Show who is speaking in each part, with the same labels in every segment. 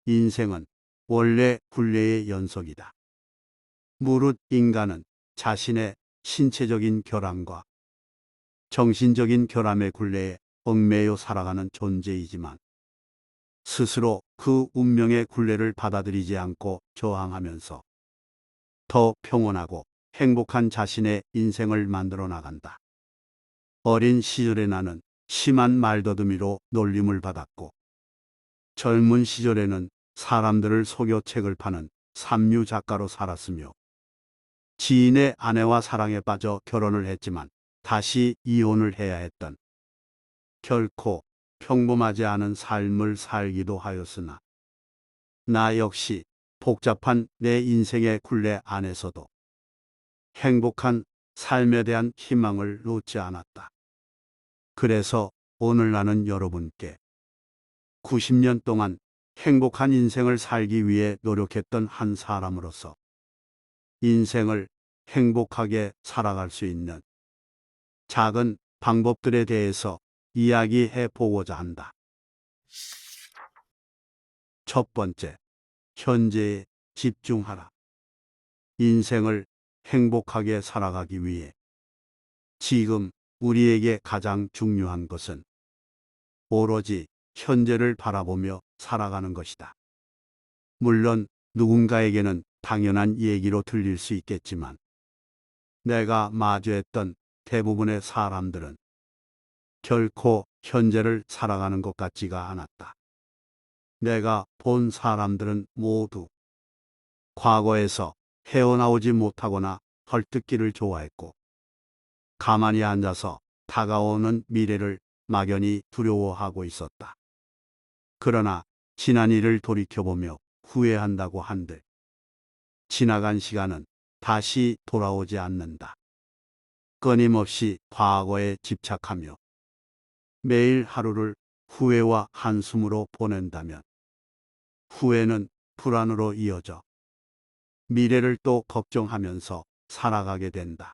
Speaker 1: 인생은 원래 굴레의 연속이다. 무릇 인간은 자신의 신체적인 결함과 정신적인 결함의 굴레에 얽매여 살아가는 존재이지만 스스로 그 운명의 굴레를 받아들이지 않고 저항하면서 더 평온하고 행복한 자신의 인생을 만들어 나간다. 어린 시절의 나는 심한 말더듬이로 놀림을 받았고 젊은 시절에는 사람들을 속여 책을 파는 삼류 작가로 살았으며 지인의 아내와 사랑에 빠져 결혼을 했지만 다시 이혼을 해야 했던 결코 평범하지 않은 삶을 살기도 하였으나 나 역시 복잡한 내 인생의 굴레 안에서도 행복한 삶에 대한 희망을 놓지 않았다. 그래서 오늘 나는 여러분께 90년 동안 행복한 인생을 살기 위해 노력했던 한 사람으로서 인생을 행복하게 살아갈 수 있는 작은 방법들에 대해서 이야기해 보고자 한다. 첫 번째, 현재에 집중하라. 인생을 행복하게 살아가기 위해 지금 우리에게 가장 중요한 것은 오로지 현재를 바라보며 살아가는 것이다. 물론 누군가에게는 당연한 얘기로 들릴 수 있겠지만 내가 마주했던 대부분의 사람들은 결코 현재를 살아가는 것 같지가 않았다. 내가 본 사람들은 모두 과거에서 헤어나오지 못하거나 헐뜯기를 좋아했고 가만히 앉아서 다가오는 미래를 막연히 두려워하고 있었다. 그러나 지난 일을 돌이켜보며 후회한다고 한들 지나간 시간은 다시 돌아오지 않는다. 끊임없이 과거에 집착하며 매일 하루를 후회와 한숨으로 보낸다면 후회는 불안으로 이어져 미래를 또 걱정하면서 살아가게 된다.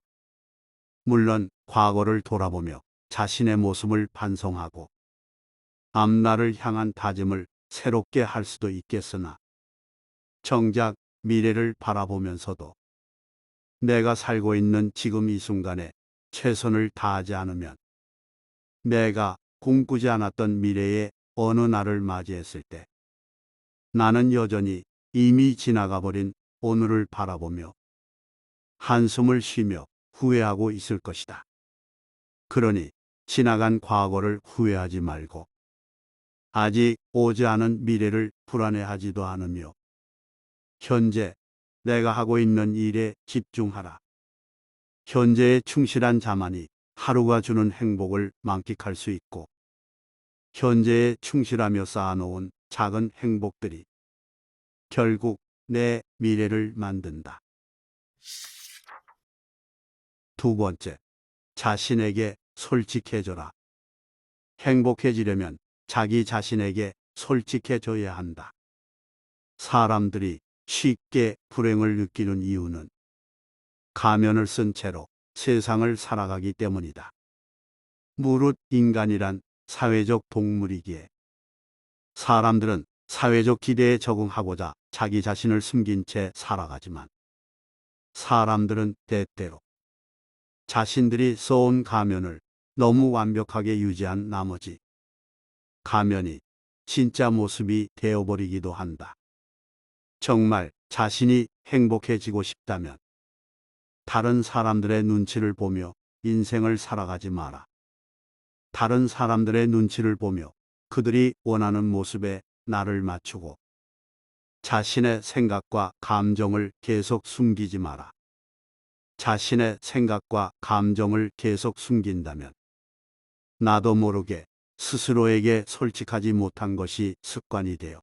Speaker 1: 물론 과거를 돌아보며 자신의 모습을 반성하고 앞날을 향한 다짐을 새롭게 할 수도 있겠으나 정작 미래를 바라보면서도 내가 살고 있는 지금 이 순간에 최선을 다하지 않으면 내가 꿈꾸지 않았던 미래의 어느 날을 맞이했을 때 나는 여전히 이미 지나가 버린 오늘을 바라보며 한숨을 쉬며 후회하고 있을 것이다. 그러니 지나간 과거를 후회하지 말고 아직 오지 않은 미래를 불안해하지도 않으며 현재 내가 하고 있는 일에 집중하라. 현재에 충실한 자만이 하루가 주는 행복을 만끽할 수 있고 현재에 충실하며 쌓아놓은 작은 행복들이 결국 내 미래를 만든다. 두 번째, 자신에게 솔직해져라. 행복해지려면 자기 자신에게 솔직해져야 한다. 사람들이 쉽게 불행을 느끼는 이유는 가면을 쓴 채로 세상을 살아가기 때문이다. 무릇 인간이란 사회적 동물이기에 사람들은 사회적 기대에 적응하고자 자기 자신을 숨긴 채 살아가지만 사람들은 때때로 자신들이 써온 가면을 너무 완벽하게 유지한 나머지 가면이 진짜 모습이 되어버리기도 한다. 정말 자신이 행복해지고 싶다면 다른 사람들의 눈치를 보며 인생을 살아가지 마라. 다른 사람들의 눈치를 보며 그들이 원하는 모습에 나를 맞추고 자신의 생각과 감정을 계속 숨기지 마라. 자신의 생각과 감정을 계속 숨긴다면 나도 모르게 스스로에게 솔직하지 못한 것이 습관이 되어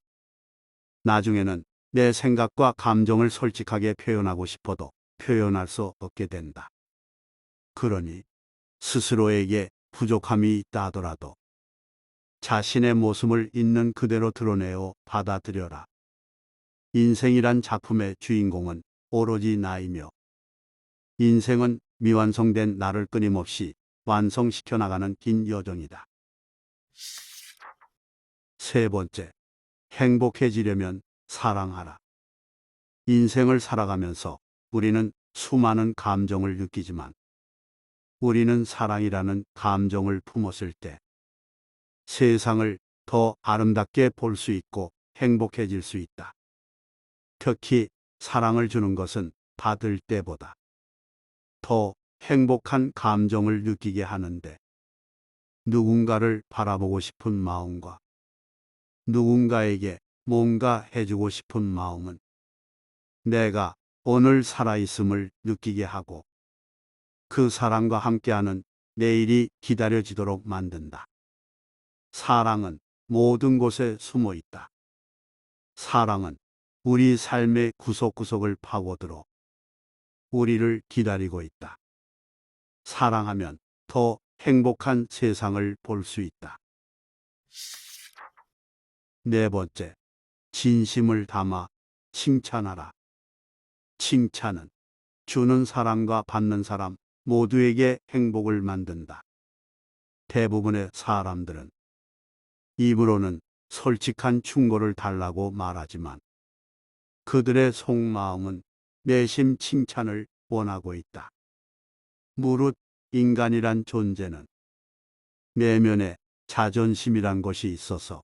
Speaker 1: 나중에는 내 생각과 감정을 솔직하게 표현하고 싶어도 표현할 수 없게 된다. 그러니 스스로에게 부족함이 있다 하더라도 자신의 모습을 있는 그대로 드러내어 받아들여라. 인생이란 작품의 주인공은 오로지 나이며 인생은 미완성된 나를 끊임없이 완성시켜 나가는 긴 여정이다. 세 번째, 행복해지려면 사랑하라. 인생을 살아가면서 우리는 수많은 감정을 느끼지만 우리는 사랑이라는 감정을 품었을 때 세상을 더 아름답게 볼 수 있고 행복해질 수 있다. 특히 사랑을 주는 것은 받을 때보다 더 행복한 감정을 느끼게 하는데, 누군가를 바라보고 싶은 마음과 누군가에게 뭔가 해주고 싶은 마음은 내가 오늘 살아있음을 느끼게 하고 그 사람과 함께하는 내일이 기다려지도록 만든다. 사랑은 모든 곳에 숨어 있다. 사랑은 우리 삶의 구석구석을 파고들어 우리를 기다리고 있다. 사랑하면 더 행복한 세상을 볼 수 있다. 네 번째, 진심을 담아 칭찬하라. 칭찬은 주는 사람과 받는 사람 모두에게 행복을 만든다. 대부분의 사람들은 입으로는 솔직한 충고를 달라고 말하지만 그들의 속마음은 내심 칭찬을 원하고 있다. 무릇 인간이란 존재는 내면에 자존심이란 것이 있어서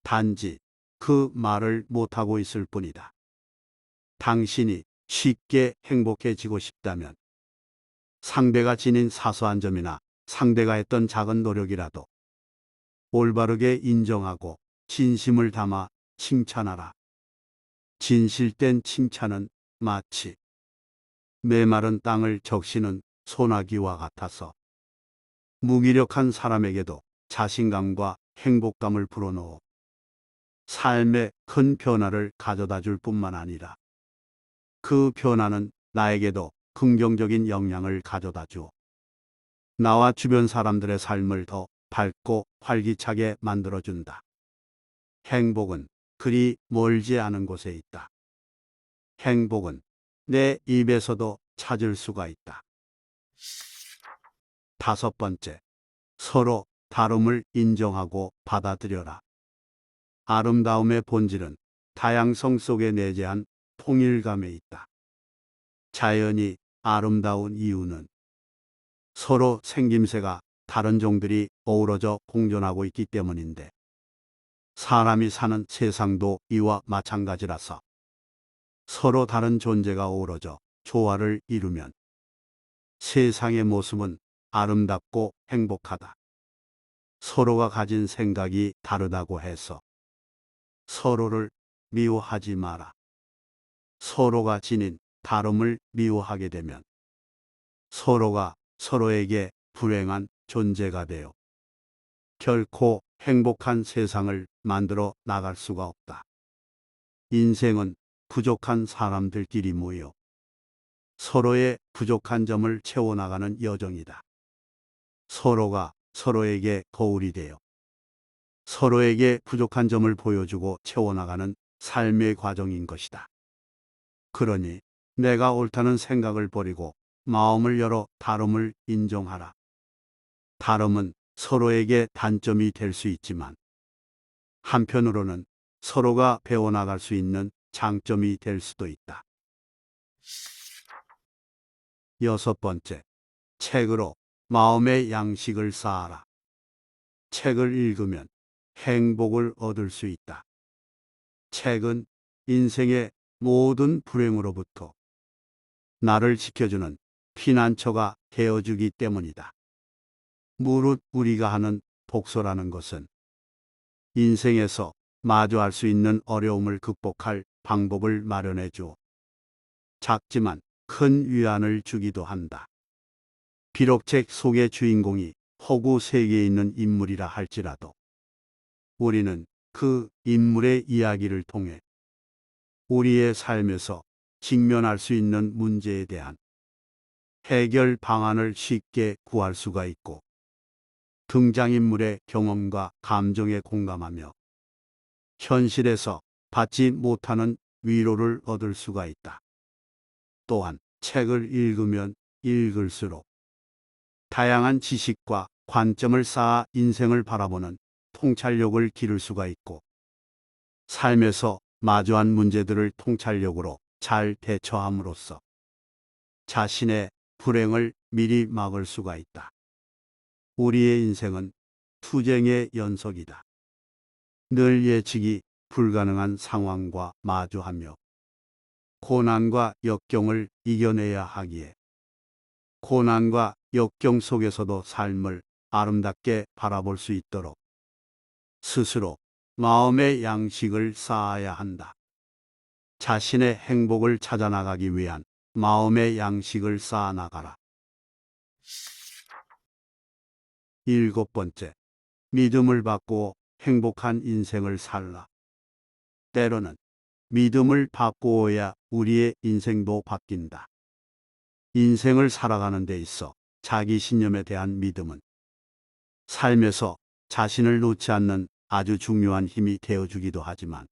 Speaker 1: 단지 그 말을 못하고 있을 뿐이다. 당신이 쉽게 행복해지고 싶다면 상대가 지닌 사소한 점이나 상대가 했던 작은 노력이라도 올바르게 인정하고 진심을 담아 칭찬하라. 진실된 칭찬은 마치 메마른 땅을 적시는 소나기와 같아서 무기력한 사람에게도 자신감과 행복감을 불어넣어 삶에 큰 변화를 가져다 줄 뿐만 아니라 그 변화는 나에게도 긍정적인 영향을 가져다 주어 나와 주변 사람들의 삶을 더 밝고 활기차게 만들어준다. 행복은 그리 멀지 않은 곳에 있다. 행복은 내 입에서도 찾을 수가 있다. 다섯 번째, 서로 다름을 인정하고 받아들여라. 아름다움의 본질은 다양성 속에 내재한 통일감에 있다. 자연이 아름다운 이유는 서로 생김새가 다른 종들이 어우러져 공존하고 있기 때문인데, 사람이 사는 세상도 이와 마찬가지라서 서로 다른 존재가 어우러져 조화를 이루면 세상의 모습은 아름답고 행복하다. 서로가 가진 생각이 다르다고 해서 서로를 미워하지 마라. 서로가 지닌 다름을 미워하게 되면 서로가 서로에게 불행한 존재가 되어 결코 행복한 세상을 만들어 나갈 수가 없다. 인생은 부족한 사람들끼리 모여 서로의 부족한 점을 채워나가는 여정이다. 서로가 서로에게 거울이 되어 서로에게 부족한 점을 보여주고 채워나가는 삶의 과정인 것이다. 그러니 내가 옳다는 생각을 버리고 마음을 열어 다름을 인정하라. 다름은 서로에게 단점이 될 수 있지만 한편으로는 서로가 배워나갈 수 있는 장점이 될 수도 있다. 여섯 번째, 책으로 마음의 양식을 쌓아라. 책을 읽으면 행복을 얻을 수 있다. 책은 인생의 모든 불행으로부터 나를 지켜주는 피난처가 되어주기 때문이다. 무릇 우리가 하는 독서라는 것은 인생에서 마주할 수 있는 어려움을 극복할 방법을 마련해 주어 작지만 큰 위안을 주기도 한다. 비록 책 속의 주인공이 허구 세계에 있는 인물이라 할지라도 우리는 그 인물의 이야기를 통해 우리의 삶에서 직면할 수 있는 문제에 대한 해결 방안을 쉽게 구할 수가 있고 등장인물의 경험과 감정에 공감하며 현실에서 받지 못하는 위로를 얻을 수가 있다. 또한 책을 읽으면 읽을수록 다양한 지식과 관점을 쌓아 인생을 바라보는 통찰력을 기를 수가 있고 삶에서 마주한 문제들을 통찰력으로 잘 대처함으로써 자신의 불행을 미리 막을 수가 있다. 우리의 인생은 투쟁의 연속이다. 늘 예측이 불가능한 상황과 마주하며 고난과 역경을 이겨내야 하기에 고난과 역경 속에서도 삶을 아름답게 바라볼 수 있도록 스스로 마음의 양식을 쌓아야 한다. 자신의 행복을 찾아 나가기 위한 마음의 양식을 쌓아 나가라. 7번째, 믿음을 바꾸어 행복한 인생을 살라. 때로는 믿음을 바꾸어야 우리의 인생도 바뀐다. 인생을 살아가는 데 있어 자기 신념에 대한 믿음은 삶에서 자신을 놓지 않는 아주 중요한 힘이 되어주기도 하지만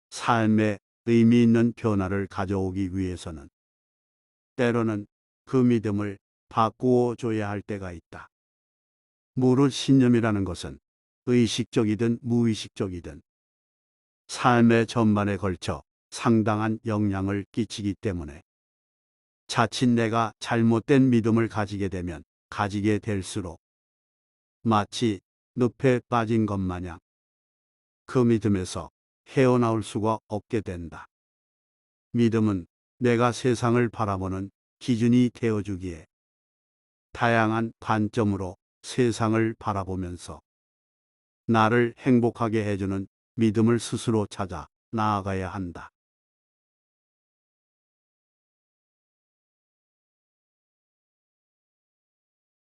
Speaker 1: 삶에 의미 있는 변화를 가져오기 위해서는 때로는 그 믿음을 바꾸어 줘야 할 때가 있다. 무릇 신념이라는 것은 의식적이든 무의식적이든 삶의 전반에 걸쳐 상당한 영향을 끼치기 때문에 자칫 내가 잘못된 믿음을 가지게 되면 가지게 될수록 마치 늪에 빠진 것 마냥 그 믿음에서 헤어나올 수가 없게 된다. 믿음은 내가 세상을 바라보는 기준이 되어주기에 다양한 관점으로 세상을 바라보면서 나를 행복하게 해주는 믿음을 스스로 찾아 나아가야 한다.